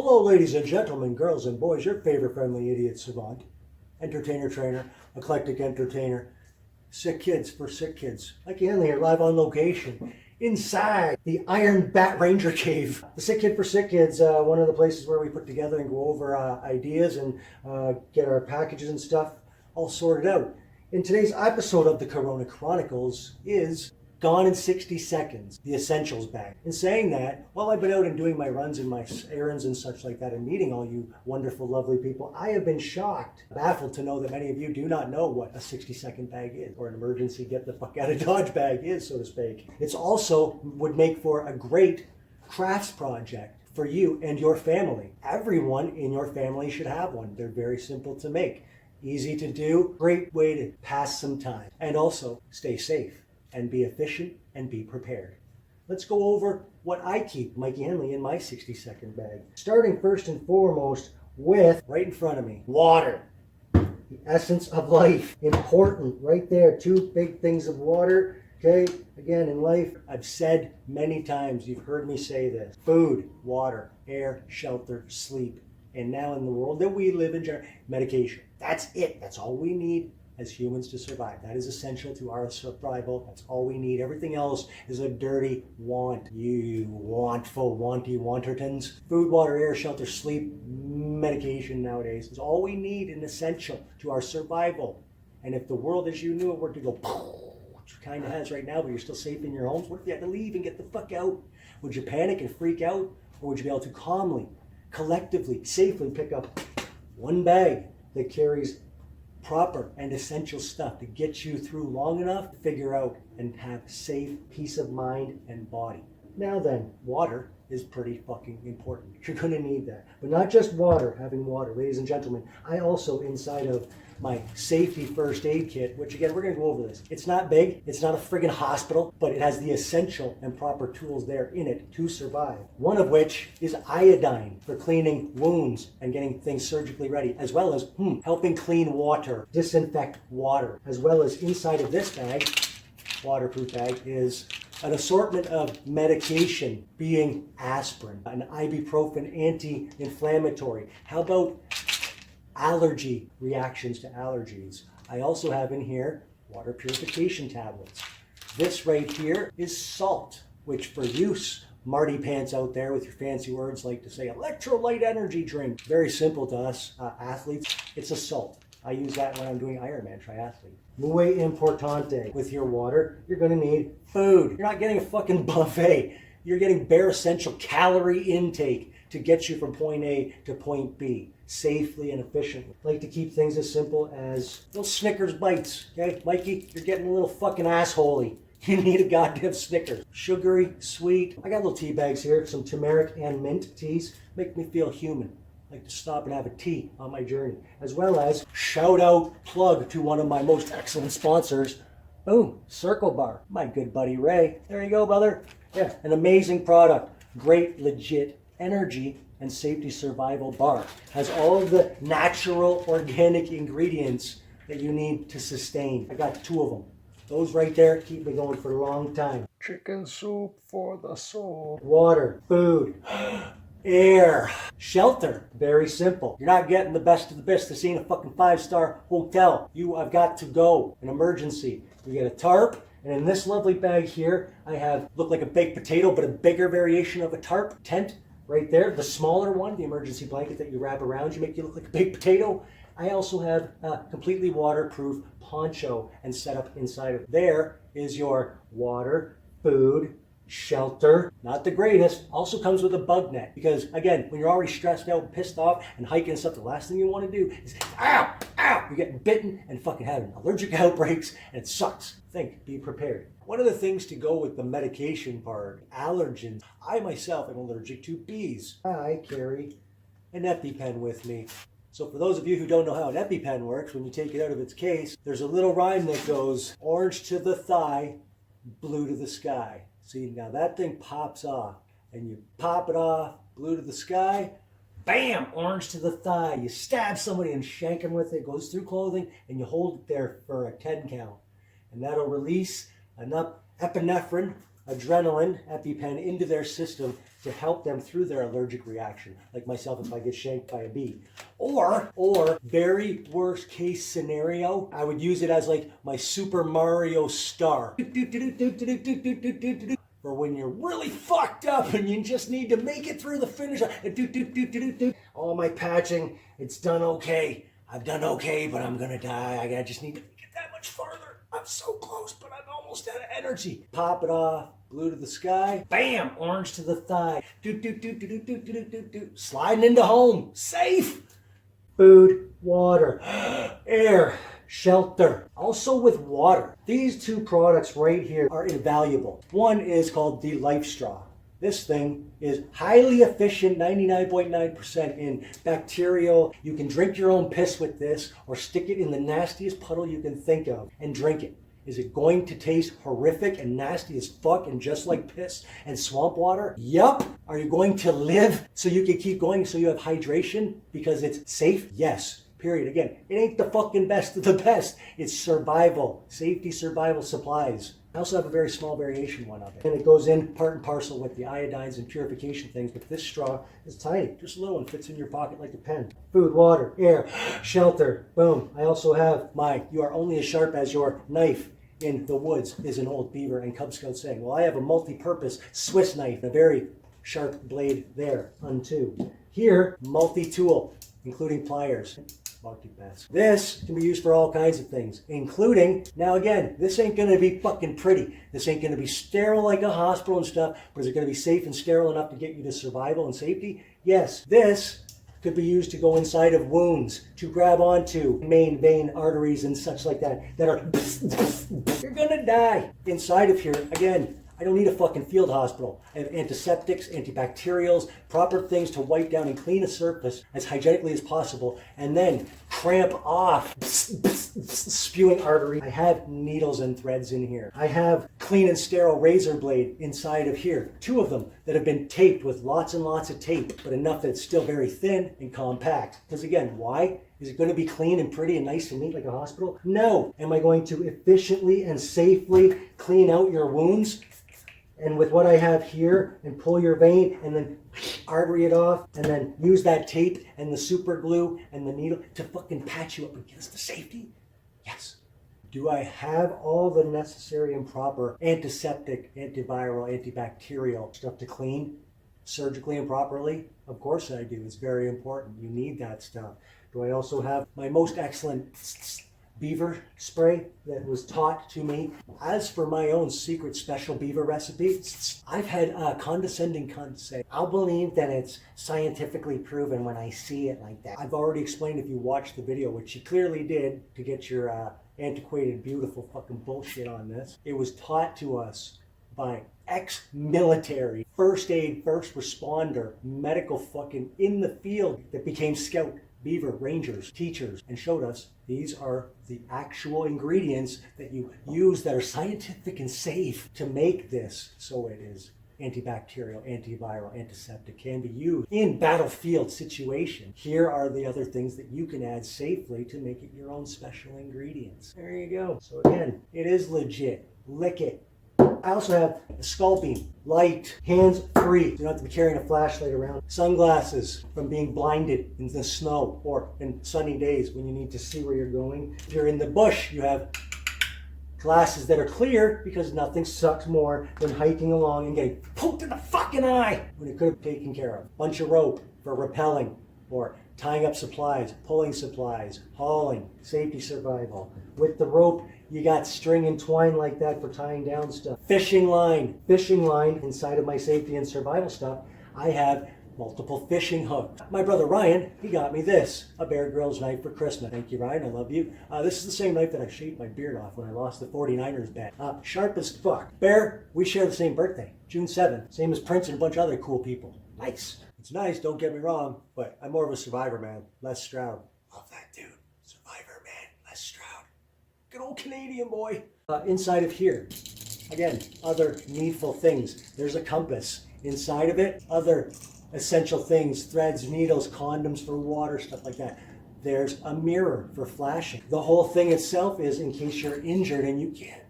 Hello, ladies and gentlemen, girls and boys, your favorite friendly idiot savant, entertainer trainer, eclectic entertainer, sick kids for sick kids. Mikey Henley here, live on location, inside the Iron Bat Ranger Cave. The Sick Kid for Sick Kids, one of the places where we put together and go over ideas and get our packages and stuff all sorted out. In today's episode of the Corona Chronicles is Gone in 60 Seconds, the Essentials Bag. In saying that, while I've been out and doing my runs and my errands and such like that and meeting all you wonderful, lovely people, I have been shocked, baffled to know that many of you do not know what a 60-second bag is, or an emergency get the fuck out of Dodge bag is, so to speak. It's also would make for a great crafts project for you and your family. Everyone in your family should have one. They're very simple to make, easy to do, great way to pass some time, and also stay safe and be efficient and be prepared. Let's go over what I keep, Mikey Henley, in my 60-second bag. Starting first and foremost with, right in front of me, water. The essence of life. Important, right there. Two big things of water. Okay, again, in life, I've said many times, you've heard me say this. Food, water, air, shelter, sleep. And now in the world that we live in, medication. That's it. That's all we need as humans to survive. That is essential to our survival. That's all we need. Everything else is a dirty want. You wantful, wantertons. Food, water, air, shelter, sleep, medication nowadays is all we need and essential to our survival. And if the world as you knew it were to go, which it kind of has right now, but you're still safe in your homes, what if you had to leave and get the fuck out? Would you panic and freak out? Or would you be able to calmly, collectively, safely pick up one bag that carries proper and essential stuff to get you through long enough to figure out and have safe peace of mind and body? Now then, water is pretty fucking important. You're going to need that. But not just water, having water. Ladies and gentlemen, I also, inside of my safety first aid kit, which again, we're going to go over this. It's not big, it's not a friggin' hospital, but it has the essential and proper tools there in it to survive. One of which is iodine for cleaning wounds and getting things surgically ready, as well as helping clean water, disinfect water, as well as inside of this bag, waterproof bag, is an assortment of medication, being aspirin, an ibuprofen anti-inflammatory. How about allergy reactions to allergies? I also have in here water purification tablets. This right here is salt, which for use Marty pants out there with your fancy words like to say electrolyte energy drink. Very simple to us athletes. It's a salt. I use that when I'm doing Ironman triathlete. Muy importante. With your water, you're going to need food. You're not getting a fucking buffet. You're getting bare essential calorie intake to get you from point A to point B safely and efficiently. I like to keep things as simple as little Snickers bites. Okay, Mikey, you're getting a little fucking assholey. You need a goddamn Snickers. Sugary, sweet. I got little tea bags here, some turmeric and mint teas. Make me feel human. I like to stop and have a tea on my journey. As well as shout out, plug to one of my most excellent sponsors. Boom, Circle Bar. My good buddy Ray. There you go, brother. Yeah, an amazing product. Great, legit energy and safety survival bar. Has all of the natural organic ingredients that you need to sustain. I got 2 of them. Those right there keep me going for a long time. Chicken soup for the soul. Water, food, air, shelter. Very simple. You're not getting the best of the best to see in a fucking 5-star hotel. You have got to go. An emergency. You get a tarp. And in this lovely bag here, I have, look like a baked potato, but a bigger variation of a tarp tent. Right there, the smaller one, the emergency blanket that you wrap around you, make you look like a baked potato. I also have a completely waterproof poncho and set up inside of there is your water, food, shelter. Not the greatest. Also comes with a bug net because again, when you're already stressed out, pissed off, and hiking and stuff, the last thing you want to do is ow, ow. You're getting bitten and fucking having allergic outbreaks, and it sucks. Think, be prepared. One of the things to go with the medication part, allergens. I myself am allergic to bees. I carry an EpiPen with me. So for those of you who don't know how an EpiPen works, when you take it out of its case, there's a little rhyme that goes, orange to the thigh, blue to the sky. See, now that thing pops off, and you pop it off, blue to the sky, bam, orange to the thigh. You stab somebody and shank them with it, goes through clothing, and you hold it there for a 10 count. And that'll release enough epinephrine, adrenaline, EpiPen, into their system to help them through their allergic reaction, like myself if I get shanked by a bee. Or very worst case scenario, I would use it as like my Super Mario star. For when you're really fucked up and you just need to make it through the finish line. All my patching, it's done okay. I've done okay, but I'm gonna die. I just need to get that much farther. I'm so close, but I'm almost out of energy. Pop it off, blue to the sky, bam, orange to the thigh. Sliding into home, safe. Food, water, air, shelter. Also with water. These two products right here are invaluable. One is called the Life Straw. This thing is highly efficient, 99.9% in bacterial. You can drink your own piss with this or stick it in the nastiest puddle you can think of and drink it. Is it going to taste horrific and nasty as fuck and just like piss and swamp water? Yup. Are you going to live so you can keep going so you have hydration because it's safe? Yes. Period. Again, it ain't the fucking best of the best. It's survival. Safety survival supplies. I also have a very small variation one of it. And it goes in part and parcel with the iodines and purification things, but this straw is tiny, just a little one, fits in your pocket like a pen. Food, water, air, shelter, boom. I also have my "you are only as sharp as your knife in the woods" is an old beaver and Cub Scout saying. Well, I have a multi-purpose Swiss knife, a very sharp blade there, unto. Here, multi-tool, including pliers. This can be used for all kinds of things, including, now again, this ain't going to be fucking pretty. This ain't going to be sterile like a hospital and stuff, but is it going to be safe and sterile enough to get you to survival and safety? Yes. This could be used to go inside of wounds, to grab onto main vein arteries and such like that are you're going to die. Inside of here, again, I don't need a fucking field hospital. I have antiseptics, antibacterials, proper things to wipe down and clean a surface as hygienically as possible, and then cramp off spewing artery. I have needles and threads in here. I have clean and sterile razor blade inside of here. 2 of them that have been taped with lots and lots of tape, but enough that it's still very thin and compact. Because again, why? Is it going to be clean and pretty and nice and neat like a hospital? No. Am I going to efficiently and safely clean out your wounds? And with what I have here, and pull your vein and then artery it off and then use that tape and the super glue and the needle to fucking patch you up and get us to safety? Yes. Do I have all the necessary and proper antiseptic, antiviral, antibacterial stuff to clean surgically and properly? Of course I do. It's very important. You need that stuff. Do I also have my most excellent beaver spray that was taught to me? As for my own secret special beaver recipe, I've had a condescending cunt say, "I'll believe that it's scientifically proven when I see it like that." I've already explained, if you watched the video, which she clearly did to get your antiquated, beautiful fucking bullshit on this. It was taught to us by ex-military, first aid, first responder, medical fucking in the field that became scout, beaver, rangers, teachers, and showed us these are the actual ingredients that you use that are scientific and safe to make this. So it is antibacterial, antiviral, antiseptic, can be used in battlefield situation. Here are the other things that you can add safely to make it your own special ingredients. There you go. So again, it is legit. Lick it. I also have a skull beam, light, hands free. You don't have to be carrying a flashlight around. Sunglasses from being blinded in the snow or in sunny days when you need to see where you're going. If you're in the bush, you have glasses that are clear because nothing sucks more than hiking along and getting poked in the fucking eye when it could have been taken care of. Bunch of rope for rappelling or tying up supplies, pulling supplies, hauling, safety survival. With the rope, you got string and twine like that for tying down stuff. Fishing line inside of my safety and survival stuff. I have multiple fishing hooks. My brother Ryan, he got me this, a Bear Grylls knife for Christmas. Thank you, Ryan, I love you. This is the same knife that I shaved my beard off when I lost the 49ers bet. Sharp as fuck. Bear, we share the same birthday, June 7th. Same as Prince and a bunch of other cool people. Nice. It's nice, don't get me wrong, but I'm more of a survivor, man. Les Stroud. Love that dude. Survivor, man. Les Stroud. Good old Canadian boy. Inside of here, again, other needful things. There's a compass. Inside of it, other essential things, threads, needles, condoms for water, stuff like that. There's a mirror for flashing. The whole thing itself is in case you're injured and you can't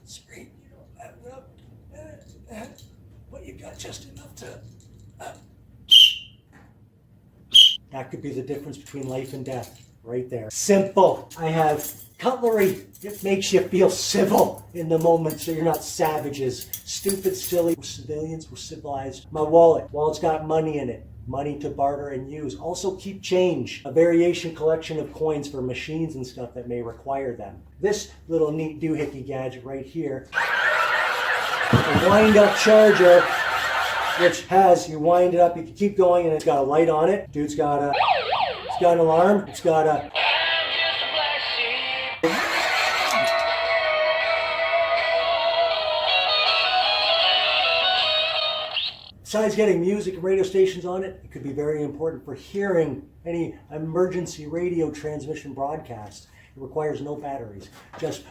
scream, you don't have enough, but you got just enough That could be the difference between life and death, right there. Simple. I have cutlery. It makes you feel civil in the moment so you're not savages. Stupid, silly. We're civilians, we're civilized. My wallet. Wallet's got money in it. Money to barter and use. Also keep change. A variation collection of coins for machines and stuff that may require them. This little neat doohickey gadget right here. A wind-up charger, which has, you wind it up, you can keep going, and it's got a light on it. Dude's got it's got an alarm. It's got a... Besides getting music and radio stations on it, it could be very important for hearing any emergency radio transmission broadcast. It requires no batteries. Just...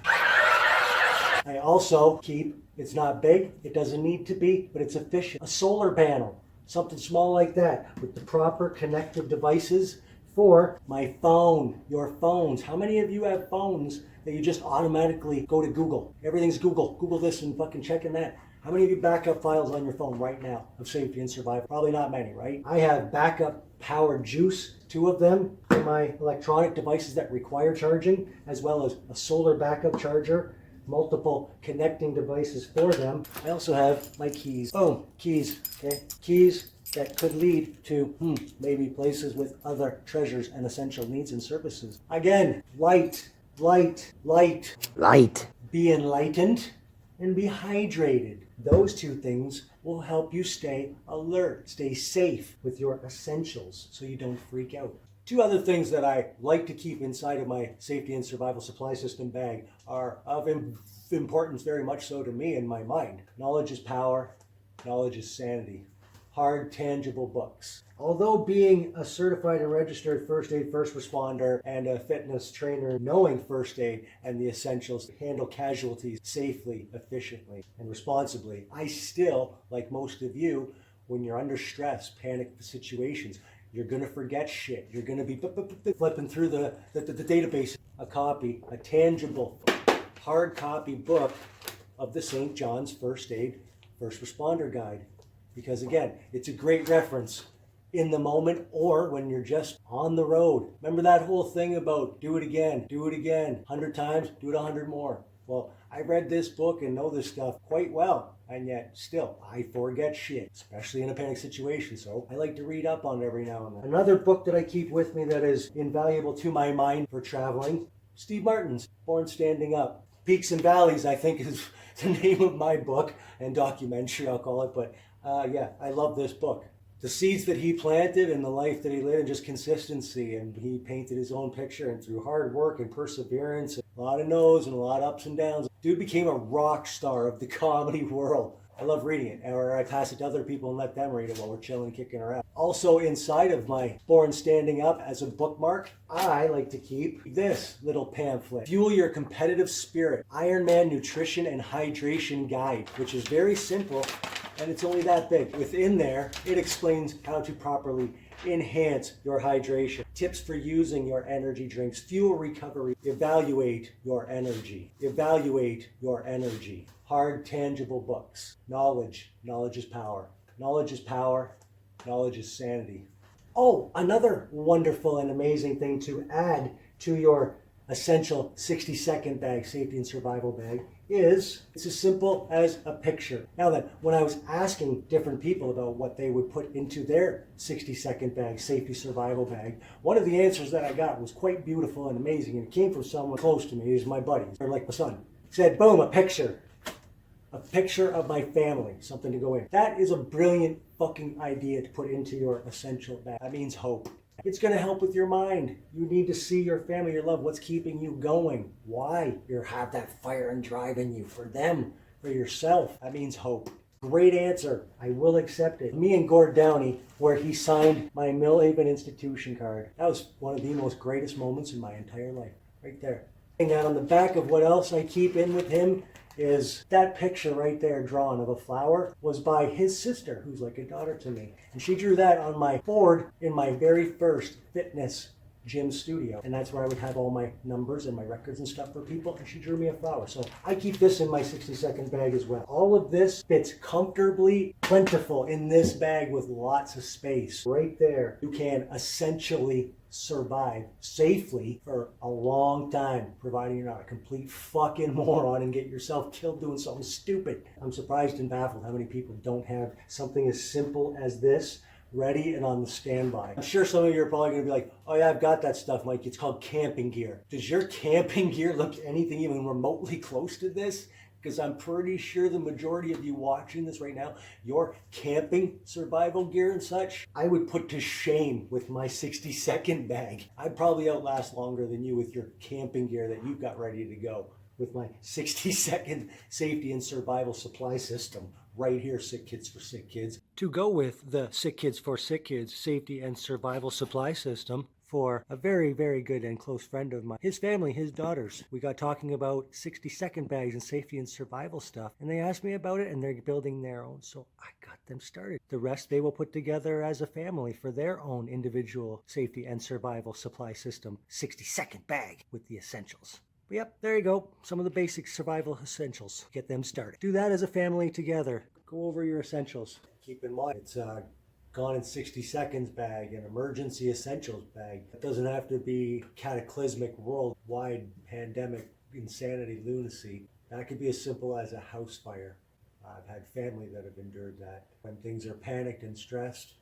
I also keep, it's not big, it doesn't need to be, but it's efficient. A solar panel, something small like that, with the proper connected devices for my phone, your phones. How many of you have phones that you just automatically go to Google? Everything's Google. Google this and fucking checking that. How many of you backup files on your phone right now of safety and survival? Probably not many, right? I have backup power juice, 2 of them for my electronic devices that require charging, as well as a solar backup charger, multiple connecting devices for them. I also have my keys. Boom, keys, okay? Keys that could lead to maybe places with other treasures and essential needs and services. Again, light. Be enlightened and be hydrated. Those 2 things will help you stay alert, stay safe with your essentials so you don't freak out. 2 other things that I like to keep inside of my safety and survival supply system bag are of importance very much so to me in my mind. Knowledge is power, knowledge is sanity. Hard, tangible books. Although being a certified and registered first aid first responder and a fitness trainer, knowing first aid and the essentials to handle casualties safely, efficiently, and responsibly, I still, like most of you, when you're under stress, panic situations, you're going to forget shit. You're going to be flipping through the database. A copy, a tangible, hard copy book of the St. John's First Aid First Responder Guide. Because again, it's a great reference in the moment or when you're just on the road. Remember that whole thing about do it again, 100 times, do it 100 more. Well, I read this book and know this stuff quite well, and yet still, I forget shit, especially in a panic situation, so I like to read up on it every now and then. Another book that I keep with me that is invaluable to my mind for traveling, Steve Martin's Born Standing Up. Peaks and Valleys, I think, is the name of my book and documentary, I'll call it, but yeah, I love this book. The seeds that he planted and the life that he lived and just consistency, and he painted his own picture, and through hard work and perseverance, a lot of no's and a lot of ups and downs, dude became a rock star of the comedy world. I love reading it, or I pass it to other people and let them read it while we're chilling, kicking around. Also inside of my Born Standing Up as a bookmark, I like to keep this little pamphlet, Fuel Your Competitive Spirit, Ironman Nutrition and Hydration Guide, which is very simple, and it's only that big. Within there, it explains how to properly enhance your hydration, tips for using your energy drinks, fuel recovery, evaluate your energy, hard, tangible books. Knowledge is power. Knowledge is power. Knowledge is sanity. Oh, another wonderful and amazing thing to add to your essential 60-second bag, safety and survival bag, is it's as simple as a picture. Now then, when I was asking different people about what they would put into their 60-second bag, safety survival bag, one of the answers that I got was quite beautiful and amazing, and it came from someone close to me. He's my buddy, or like my son. He said, boom, a picture of my family, something to go in. That is a brilliant fucking idea to put into your essential bag. That means hope. It's going to help with your mind. You need to see your family, your love, what's keeping you going. Why? You have that fire and drive in you for them, for yourself. That means hope. Great answer. I will accept it. Me and Gord Downey, where he signed my Millhaven institution card. That was one of the most greatest moments in my entire life. Right there. And on the back of what else I keep in with him is that picture right there drawn of a flower was by his sister, who's like a daughter to me. And she drew that on my board in my very first fitness gym studio. And that's where I would have all my numbers and my records and stuff for people. And she drew me a flower. So I keep this in my 60-second bag as well. All of this fits comfortably, plentiful in this bag with lots of space. Right there, you can essentially survive safely for a long time, providing you're not a complete fucking moron and get yourself killed doing something stupid. I'm surprised and baffled how many people don't have something as simple as this ready and on the standby. I'm sure some of you are probably going to be like, oh yeah, I've got that stuff, Mike. It's called camping gear. Does your camping gear look anything even remotely close to this? Because I'm pretty sure the majority of you watching this right now, your camping survival gear and such, I would put to shame with my 60-second bag. I'd probably outlast longer than you with your camping gear that you've got ready to go with my 60-second safety and survival supply system. Right here, Sick Kids for Sick Kids. To go with the Sick Kids for Sick Kids safety and survival supply system for a very, very good and close friend of mine. His family, his daughters. We got talking about 60-second bags and safety and survival stuff. And they asked me about it and they're building their own. So I got them started. The rest they will put together as a family for their own individual safety and survival supply system. 60-second bag with the essentials. But yep, there you go. Some of the basic survival essentials. Get them started. Do that as a family together. Go over your essentials. Keep in mind, it's gone in 60 seconds bag, an emergency essentials bag. It doesn't have to be cataclysmic worldwide pandemic insanity lunacy. That could be as simple as a house fire. I've had family that have endured that. When things are panicked and stressed,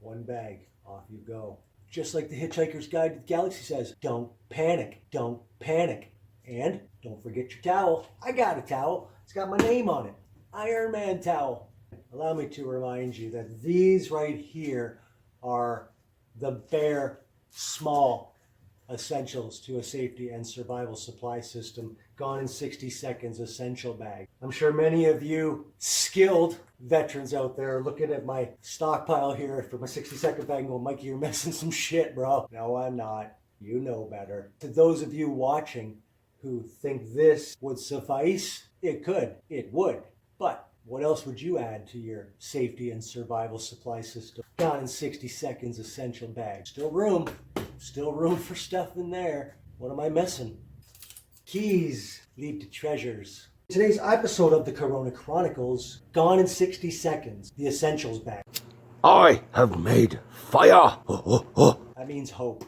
one bag, off you go. Just like the Hitchhiker's Guide to the Galaxy says, don't panic, don't panic. And don't forget your towel. I got a towel. It's got my name on it. Iron Man towel. Allow me to remind you that these right here are the bare, small essentials to a safety and survival supply system. Gone in 60 seconds essential bag. I'm sure many of you skilled veterans out there are looking at my stockpile here for my 60-second bag and going, Mikey, you're missing some shit, bro. No, I'm not. You know better. To those of you watching who think this would suffice, it could. It would. But what else would you add to your safety and survival supply system? Gone in 60 seconds essential bag. Still room for stuff in there. What am I missing? Keys lead to treasures. Today's episode of the Corona Chronicles, gone in 60 seconds, the essentials bag. I have made fire. That means hope.